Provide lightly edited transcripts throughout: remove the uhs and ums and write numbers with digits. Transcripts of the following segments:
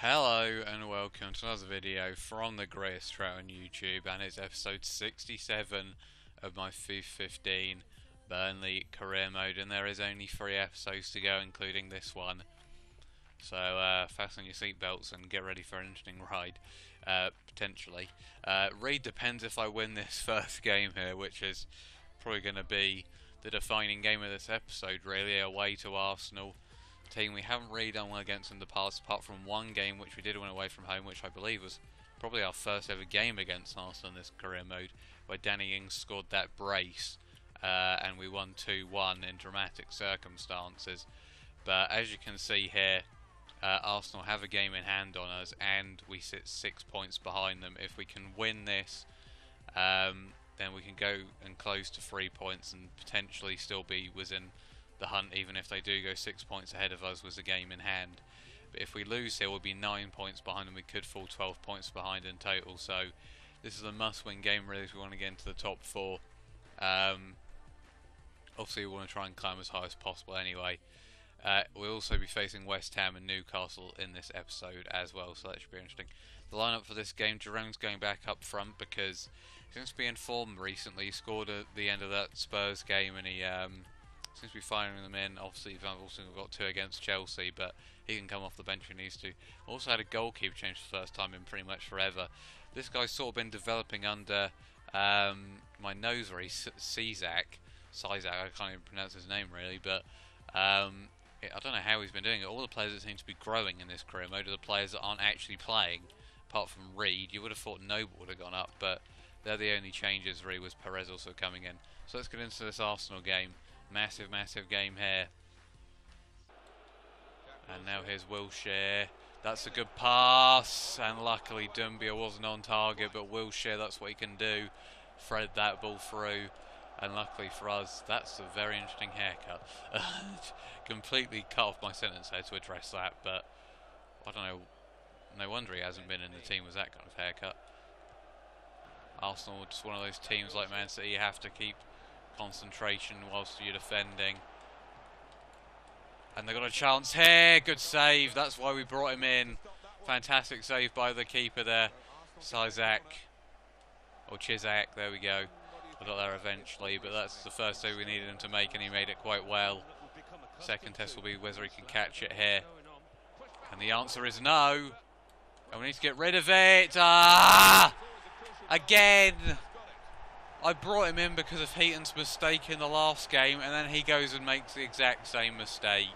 Hello and welcome to another video from TheSavageTrout on YouTube, and it's episode 67 of my FIFA 15 Burnley career mode, and there is only 3 episodes to go including this one. So fasten your seatbelts and get ready for an interesting ride, potentially. Really depends if I win this first game here, which is probably going to be the defining game of this episode, really, away to Arsenal. Team we haven't really done well against in the past, apart from one game which we did win away from home, which I believe was probably our first ever game against Arsenal in this career mode, where Danny Ings scored that brace and we won 2-1 in dramatic circumstances. But as you can see here, Arsenal have a game in hand on us and we sit 6 points behind them. If we can win this, then we can go and close to 3 points and potentially still be within the hunt, even if they do go 6 points ahead of us with the game in hand. But if we lose here, we'll be 9 points behind and we could fall 12 points behind in total. So this is a must-win game really if we want to get into the top 4. Obviously we want to try and climb as high as possible anyway. We'll also be facing West Ham and Newcastle in this episode as well, so that should be interesting. The lineup for this game, Jerome's going back up front because he seems to be in form recently. He scored at the end of that Spurs game and he seems to be firing them in. Obviously Van Volsen got 2 against Chelsea, but he can come off the bench if he needs to. Also had a goalkeeper change for the first time in pretty much forever. This guy's sort of been developing under my nose, Cizak. I can't even pronounce his name really, but I don't know how he's been doing it. All the players that seem to be growing in this career mode are the players that aren't actually playing, apart from Reed. You would have thought Noble would have gone up, but they're the only changes really, with Perez also coming in. So let's get into this Arsenal game. Massive game here. And now here's Wilshere. That's a good pass, and luckily Dumbia wasn't on target, but Wilshere, that's what he can do. Thread that ball through. And luckily for us, that's a very interesting haircut. Completely cut off my sentence there to address that, but I don't know. No wonder he hasn't been in the team with that kind of haircut. Arsenal, just one of those teams like Man City, you have to keep concentration whilst you're defending. And they got a chance here. Good save. That's why we brought him in. Fantastic save by the keeper there, Cizak. Or Chizak, there we go. I got there eventually, but that's the first save we needed him to make, and he made it quite well. Second test will be whether he can catch it here. And the answer is no. And we need to get rid of it. Again! I brought him in because of Heaton's mistake in the last game, and then he goes and makes the exact same mistake.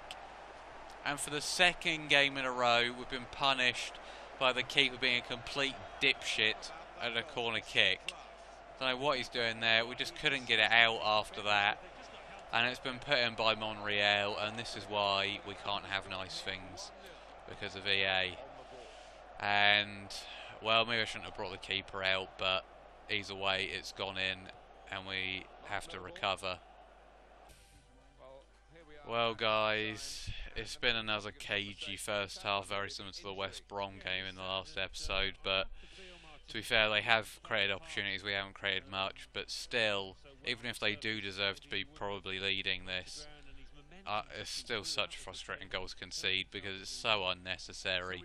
And for the second game in a row, we've been punished by the keeper being a complete dipshit at a corner kick. Don't know what he's doing there. We just couldn't get it out after that, and it's been put in by Monreal, and this is why we can't have nice things, because of EA. And well, maybe I shouldn't have brought the keeper out, but either way it's gone in and we have to recover. Well guys, it's been another cagey first half, very similar to the West Brom game in the last episode, but to be fair, they have created opportunities, we haven't created much, but still, even if they do deserve to be probably leading this, it's still such a frustrating goal to concede because it's so unnecessary.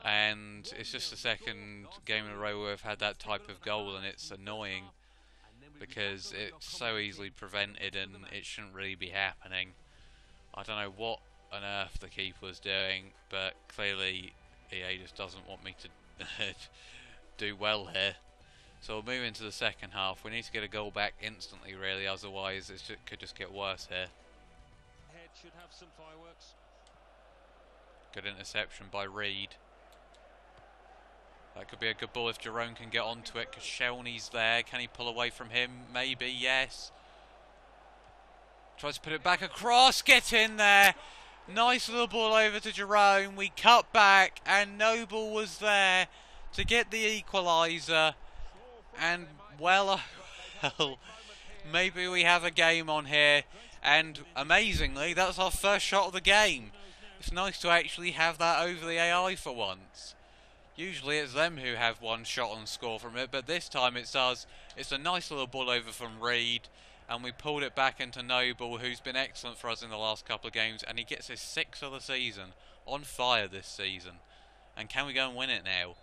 And it's just the second game in a row where we've had that type of goal, and it's annoying because it's so easily prevented and it shouldn't really be happening. I don't know what on earth the keeper was doing, but clearly EA just doesn't want me to do well here. So we'll move into the second half. We need to get a goal back instantly really, otherwise it could just get worse here. Should have some fireworks. Good interception by Reed. That could be a good ball if Jerome can get onto it, because Shelney's there. Can he pull away from him? Maybe, yes. Tries to put it back across. Get in there. Nice little ball over to Jerome. We cut back, and Noble was there to get the equaliser. And, well, maybe we have a game on here. And, amazingly, that's our first shot of the game. It's nice to actually have that over the AI for once. Usually it's them who have one shot and score from it, but this time it's us. It's a nice little ball over from Reed, and we pulled it back into Noble, who's been excellent for us in the last couple of games, and he gets his 6th of the season. On fire this season. And can we go and win it now?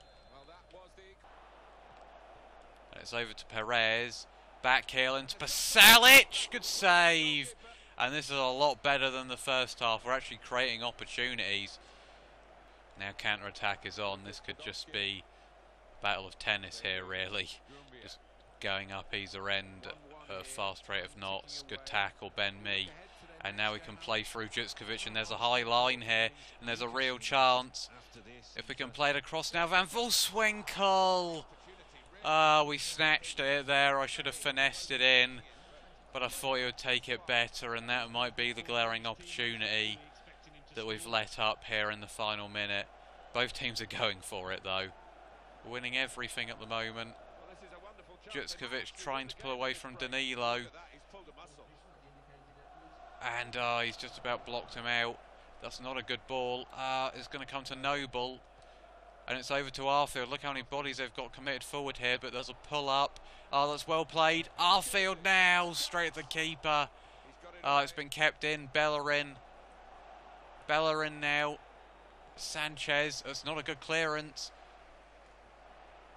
And it's over to Perez. Back heel into Pasalic. Good save. And this is a lot better than the first half. We're actually creating opportunities. Now counter-attack is on. This could just be battle of tennis here, really. Just going up either end at a fast rate of knots. Good tackle, Ben Mee. And now we can play through Jutskovic, and there's a high line here, and there's a real chance. If we can play it across now, Van Volswinkel. We snatched it there. I should have finessed it in, but I thought he would take it better, and that might be the glaring opportunity that we've let up here in the final minute. Both teams are going for it, though. We're winning everything at the moment. Jutskovic trying to pull away from Danilo. And he's just about blocked him out. That's not a good ball. It's going to come to Noble. And it's over to Arfield. Look how many bodies they've got committed forward here. But there's a pull-up. That's well played. Arfield now. Straight at the keeper. It's been kept in. Bellerin. Bellerin now. Sanchez. That's not a good clearance.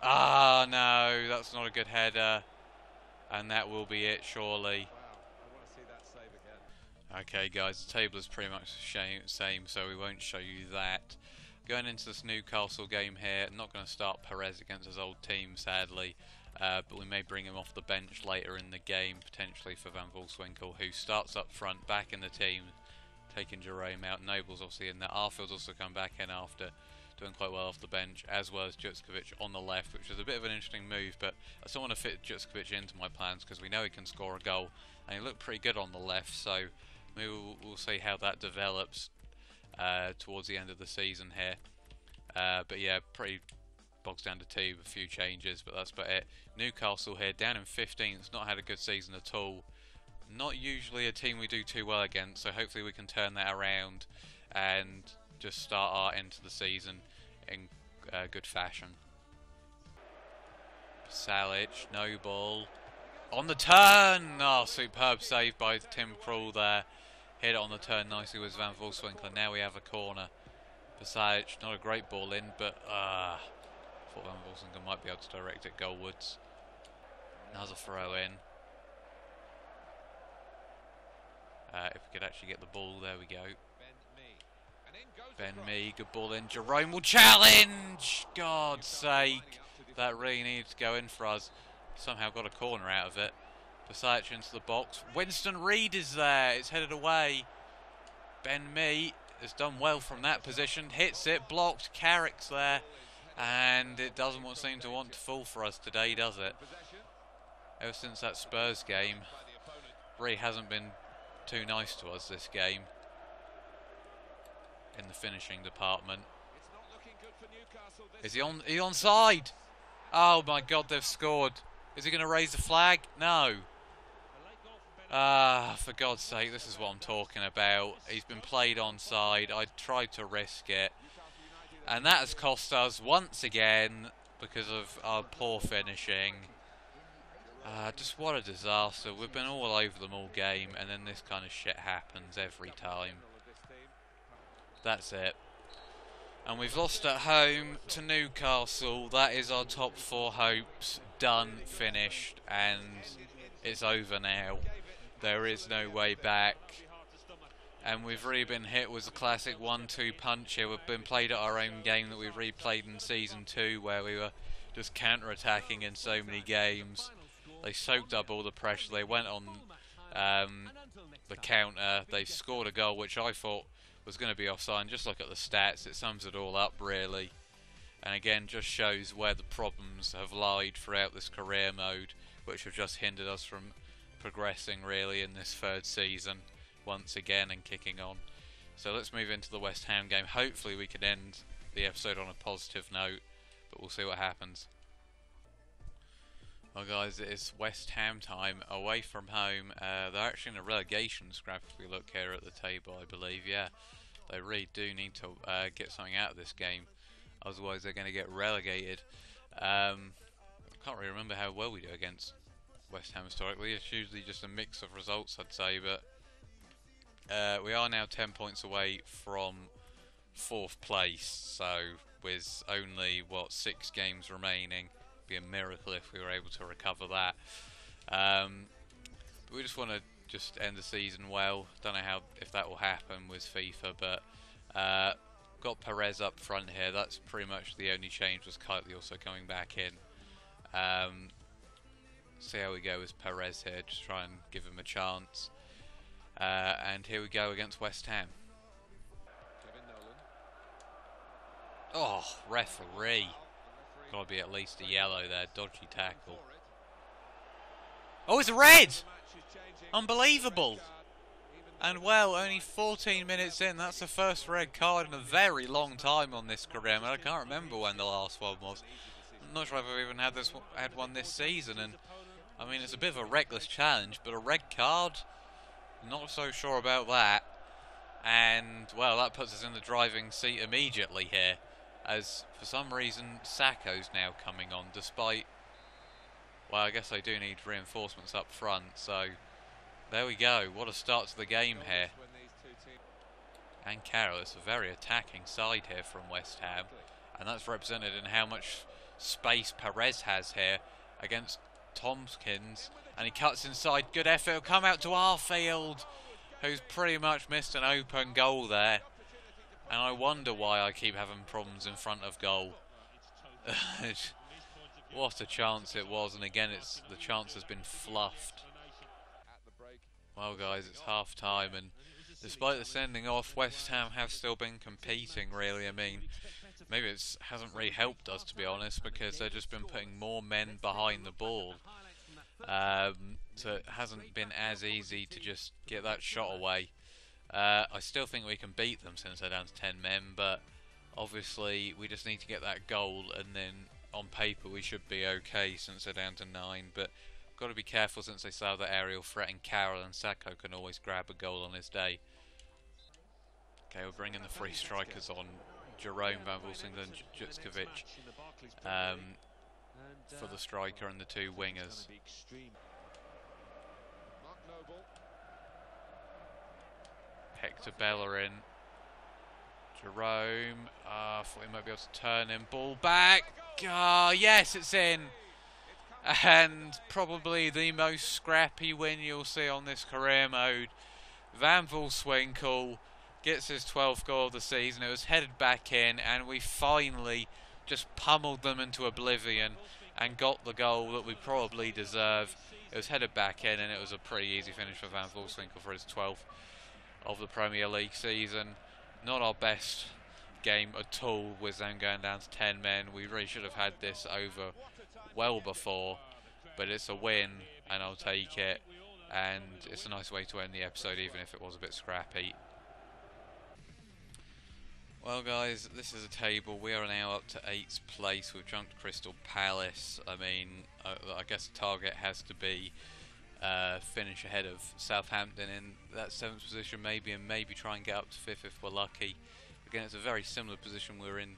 No. That's not a good header. And that will be it, surely. Okay, guys, the table is pretty much the same, so we won't show you that. Going into this Newcastle game here, not going to start Perez against his old team, sadly, but we may bring him off the bench later in the game, potentially for Van Volswinkel, who starts up front, back in the team, taking Jerome out. Noble's obviously in there. Arfield's also come back in after doing quite well off the bench, as well as Jutskovic on the left, which is a bit of an interesting move, but I still want to fit Jutskovic into my plans because we know he can score a goal, and he looked pretty good on the left, so maybe we'll see how that develops towards the end of the season here. But yeah, pretty bogs down to two with a few changes, but that's about it. Newcastle here, down in 15th, not had a good season at all. Not usually a team we do too well against, so hopefully we can turn that around and just start our end to the season in good fashion. Salic, no ball. On the turn! Oh, superb save by Tim Krul there. Hit it on the turn nicely with Van Volswinkel. Now we have a corner. Pasalic, not a great ball in, but thought Van Volswinkel might be able to direct it goalwards. Another throw in. If we could actually get the ball, there we go. Ben Mee, good ball in. Jerome will challenge! God's sake. That really needed to go in for us. Somehow got a corner out of it. Pasalic into the box. Winston Reid is there. It's headed away. Ben Mee has done well from that position. Hits it. Blocked. Carrick's there. And it doesn't seem to want to fall for us today, does it? Ever since that Spurs game, really hasn't been too nice to us this game in the finishing department. Is he onside? Oh my God, they've scored. Is he going to raise the flag? No. For God's sake, this is what I'm talking about. He's been played onside. I tried to risk it, and that has cost us once again because of our poor finishing. Just what a disaster. We've been all over them all game, and then this kind of shit happens every time. That's it. And we've lost at home to Newcastle. That is our top four hopes done, finished, and it's over now. There is no way back. And we've really been hit with a classic 1-2 punch here. We've been played at our own game that we replayed in Season 2, where we were just counter-attacking in so many games. They soaked up all the pressure. They went on the counter. They scored a goal, which I thought was going to be offside. Just look at the stats. It sums it all up, really. And again, just shows where the problems have lied throughout this career mode, which have just hindered us from progressing, really, in this third season once again and kicking on. So let's move into the West Ham game. Hopefully we can end the episode on a positive note, but we'll see what happens. Well guys, it is West Ham time, away from home. They're actually in a relegation scrap if we look here at the table, I believe. Yeah, they really do need to get something out of this game, otherwise they're going to get relegated. I can't really remember how well we do against West Ham historically. It's usually just a mix of results, I'd say, but we are now 10 points away from 4th place. So with only what 6 games remaining, it'd be a miracle if we were able to recover that. We just want to just end the season well. Don't know if that will happen with FIFA, but got Perez up front here. That's pretty much the only change, was Kitely also coming back in. See how we go with Perez here, just try and give him a chance. And here we go against West Ham. Oh, referee. Gotta be at least a yellow there, dodgy tackle. Oh, it's a red! Unbelievable! And well, only 14 minutes in, that's the first red card in a very long time on this career. I can't remember when the last one was. I'm not sure if I've even had one this season, and I mean, it's a bit of a reckless challenge, but a red card? Not so sure about that. And, well, that puts us in the driving seat immediately here, as for some reason Sacco's now coming on, despite, well, I guess they do need reinforcements up front, so there we go. What a start to the game here. And Carroll, it's a very attacking side here from West Ham, and that's represented in how much space Perez has here against Tompkins, and he cuts inside. Good effort. It'll come out to Arfield, who's pretty much missed an open goal there, and I wonder why I keep having problems in front of goal. What a chance it was, and again the chance has been fluffed. Well guys, it's half time, and despite the sending off, West Ham have still been competing really. I mean, maybe it hasn't really helped us, to be honest, because they've just been putting more men behind the ball. So it hasn't been as easy to just get that shot away. I still think we can beat them since they're down to 10 men, but obviously we just need to get that goal, and then on paper we should be okay since they're down to 9, but got to be careful since they still have that aerial threat, and Carroll and Sacco can always grab a goal on his day. Okay, we're bringing the 3 strikers on. Jerome, Van Wolfswinkel and Jutskovic for the striker and the 2 wingers. Hector Bellerin. Jerome. I thought he might be able to turn him. Ball back. Yes, it's in. And probably the most scrappy win you'll see on this career mode. Van Wolfswinkel gets his 12th goal of the season. It was headed back in, and we finally just pummeled them into oblivion and got the goal that we probably deserve. It was headed back in, and it was a pretty easy finish for Van Wolfswinkel for his 12th of the Premier League season. Not our best game at all with them going down to 10 men. We really should have had this over well before, but it's a win, and I'll take it. And it's a nice way to end the episode, even if it was a bit scrappy. Well guys, this is a table. We are now up to 8th place. We've jumped Crystal Palace. I mean, I guess the target has to be finish ahead of Southampton in that 7th position maybe, and maybe try and get up to 5th if we're lucky. Again, it's a very similar position we were in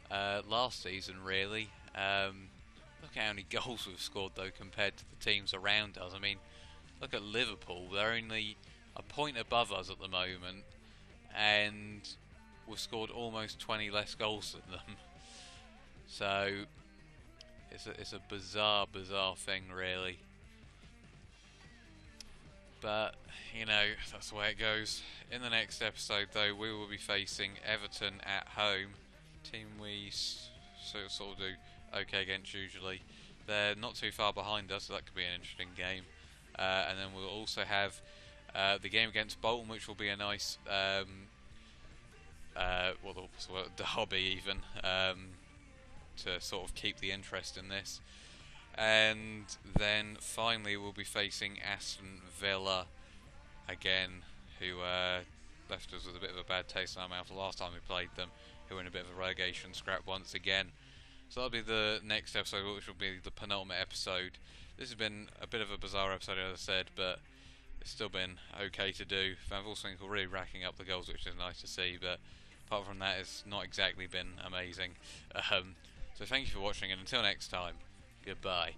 last season really. Look at how many goals we've scored though compared to the teams around us. I mean, look at Liverpool. They're only a point above us at the moment, and we've scored almost 20 less goals than them. So it's a bizarre thing really. But you know, that's the way it goes. In the next episode though, we will be facing Everton at home, team we sort of do okay against usually. They're not too far behind us, so that could be an interesting game. And then we'll also have the game against Bolton, which will be a nice derby even, to sort of keep the interest in this. And then finally we'll be facing Aston Villa again, who left us with a bit of a bad taste in our mouth the last time we played them, who were in a bit of a relegation scrap once again. So that'll be the next episode, which will be the penultimate episode. This has been a bit of a bizarre episode, as I said, but it's still been okay to do. Van Wolfswinkel really racking up the goals, which is nice to see, but apart from that, it's not exactly been amazing. So thank you for watching, and until next time, goodbye.